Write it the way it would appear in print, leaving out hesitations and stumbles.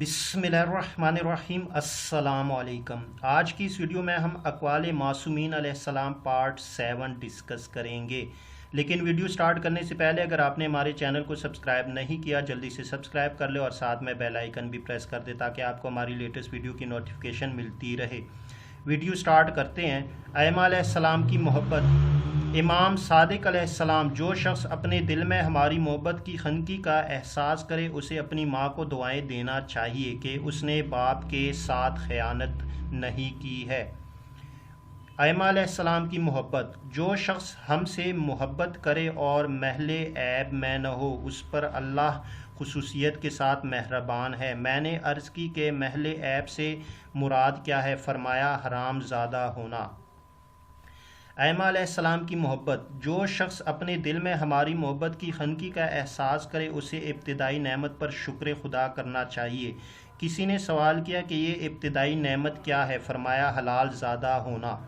बिस्मिल्लाहिर्रहमानिर्रहीम अस्सलाम वालेकुम। आज की इस वीडियो में हम अक़वाल मासूमीन अलैहिस्सलाम पार्ट 7 डिस्कस करेंगे। लेकिन वीडियो स्टार्ट करने से पहले अगर आपने हमारे चैनल को सब्सक्राइब नहीं किया जल्दी से सब्सक्राइब कर ले और साथ में बेल आइकन भी प्रेस कर दे ताकि आपको हमारी लेटेस्ट वीडियो की नोटिफिकेशन मिलती रहे। वीडियो स्टार्ट करते हैं। आइमा अलैहिस्सलाम की मोहब्बत। इमाम सादिक अलैहिस्सलाम, जो शख्स अपने दिल में हमारी मोहब्बत की खनकी का एहसास करे उसे अपनी माँ को दुआएं देना चाहिए कि उसने बाप के साथ खयानत नहीं की है। आइमा अलैहिस्सलाम की मोहब्बत। जो शख्स हमसे मोहब्बत करे और महले ऐब में न हो उस पर अल्लाह खुसूसियत के साथ मेहरबान है। मैंने अर्ज़ की कि महले ऐब से मुराद क्या है? फरमाया हरामज़ादा होना। आइमा अलैहिस्सलाम की मोहब्बत। जो शख्स अपने दिल में हमारी मोहब्बत की खनकी का एहसास करे उसे इब्तिदाई नेमत पर शुक्र खुदा करना चाहिए। किसी ने सवाल किया कि ये इब्तिदाई नेमत क्या है? फरमाया हलाल ज़ादा होना।